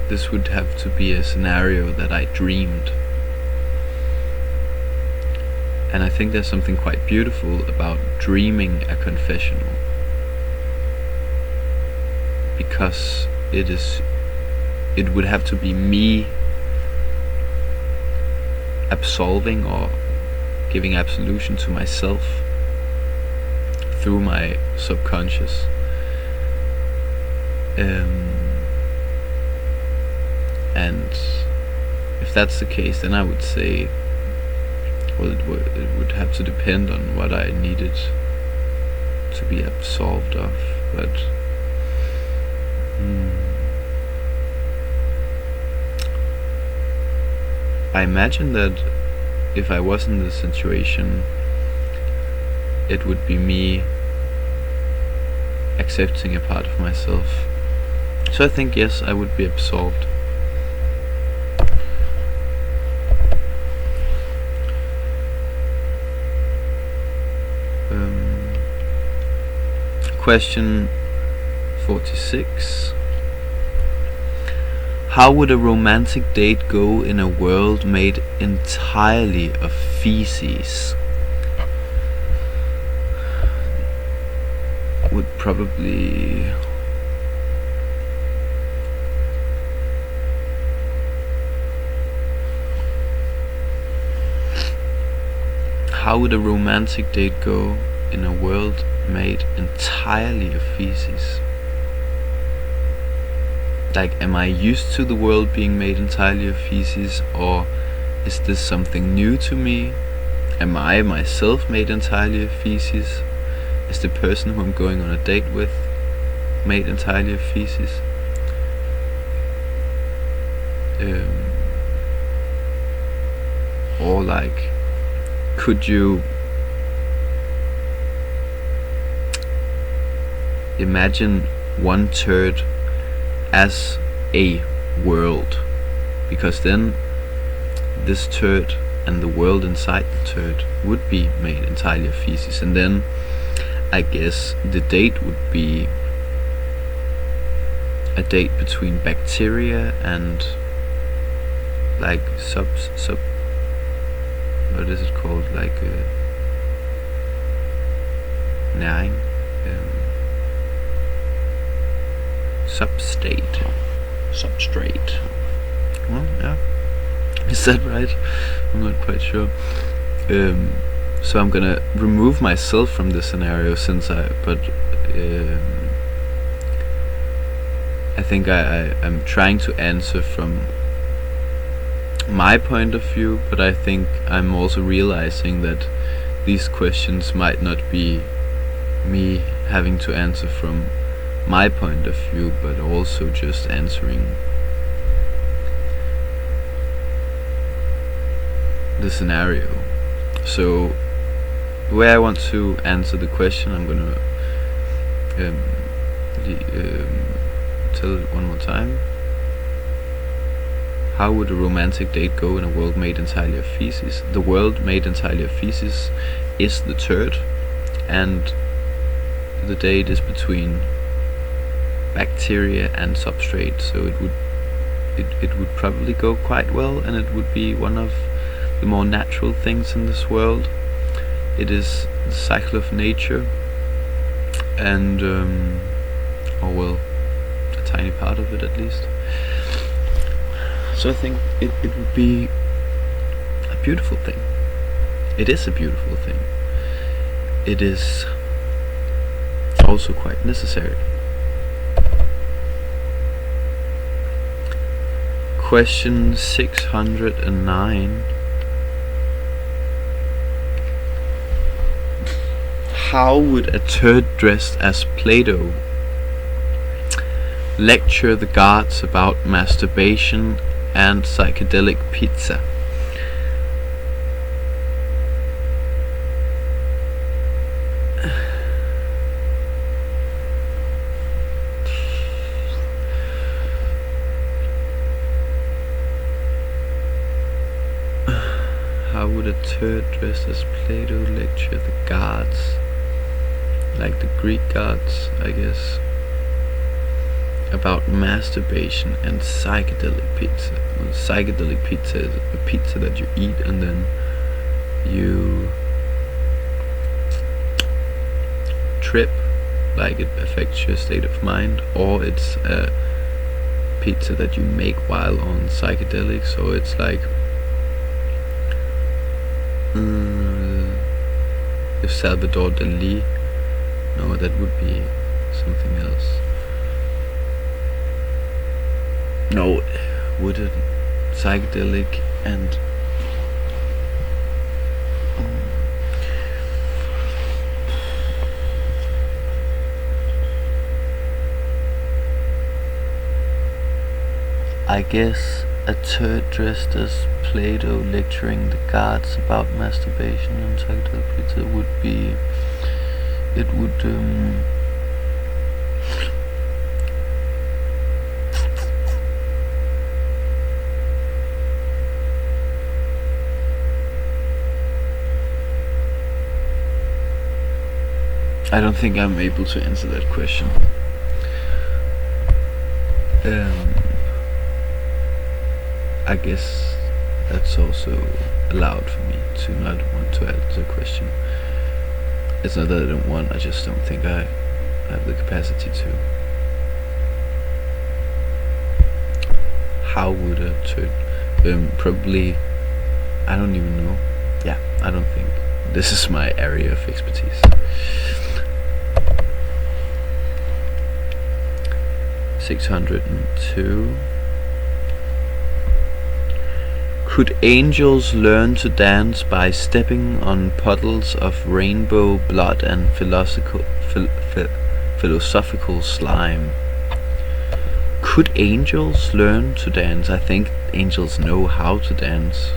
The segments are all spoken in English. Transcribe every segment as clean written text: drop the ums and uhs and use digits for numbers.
this would have to be a scenario that I dreamed. And I think there's something quite beautiful about dreaming a confessional, because it would have to be me absolving or giving absolution to myself through my subconscious. And if that's the case, then I would say, well, it would have to depend on what I needed to be absolved of, but I imagine that if I was in this situation, it would be me accepting a part of myself. So I think, yes, I would be absolved. Question 46. How would a romantic date go in a world made entirely of feces? Would probably how would a romantic date go in a world made entirely of feces? Like, am I used to the world being made entirely of feces, or is this something new to me? Am I myself made entirely of feces? Is the person who I'm going on a date with made entirely of feces? Or like, could you imagine one turd as a world? Because then this turd and the world inside the turd would be made entirely of feces, and then I guess the date would be a date between bacteria and like sub what is it called, like næring, substrate. Well, yeah, is that right? I'm not quite sure. So I'm gonna remove myself from this scenario, I think I'm trying to answer from my point of view, but I think I'm also realizing that these questions might not be me having to answer from my point of view, but also just answering the scenario. So the way I want to answer the question, I'm gonna tell it one more time. How would a romantic date go in a world made entirely of feces? The world made entirely of feces is the turd, and the date is between bacteria and substrate. So it would probably go quite well, and it would be one of the more natural things in this world. It is the cycle of nature, and or well, a tiny part of it at least. So I think it would be a beautiful thing. It is a beautiful thing. It is also quite necessary. Question 609. How would a turd dressed as Play-Doh lecture the gods about masturbation and psychedelic pizza? How would a turd dressed as Play-Doh lecture the gods? Like the Greek gods, I guess. about masturbation and psychedelic pizza. Well, psychedelic pizza is a pizza that you eat and then you trip, like it affects your state of mind, or it's a pizza that you make while on psychedelics, so it's like if Salvador Dali, no, that would be something else. No, would it psychedelic and I guess a turd dressed as Plato lecturing the gods about masturbation and psychedelic pizza would be, it would I don't think I'm able to answer that question. I guess that's also allowed for me to not want to answer the question. It's not that I don't want, I just don't think I have the capacity to. How would a turd? Probably, I don't even know. Yeah, I don't think. This is my area of expertise. 602. Could angels learn to dance by stepping on puddles of rainbow blood and philosophical slime? Could angels learn to dance? I think angels know how to dance.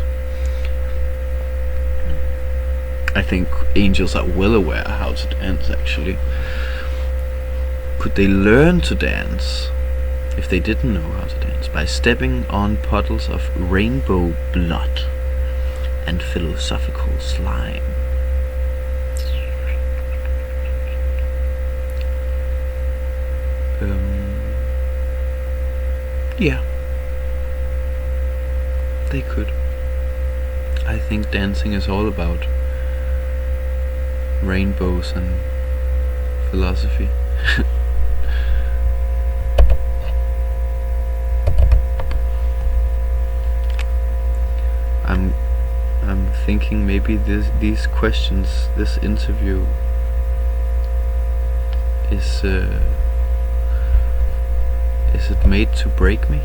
I think angels are well aware how to dance, actually. Could they learn to dance if they didn't know how to dance? By stepping on puddles of rainbow blood and philosophical slime. Yeah, they could. I think dancing is all about rainbows and philosophy. I'm thinking maybe these questions, this interview is it made to break me?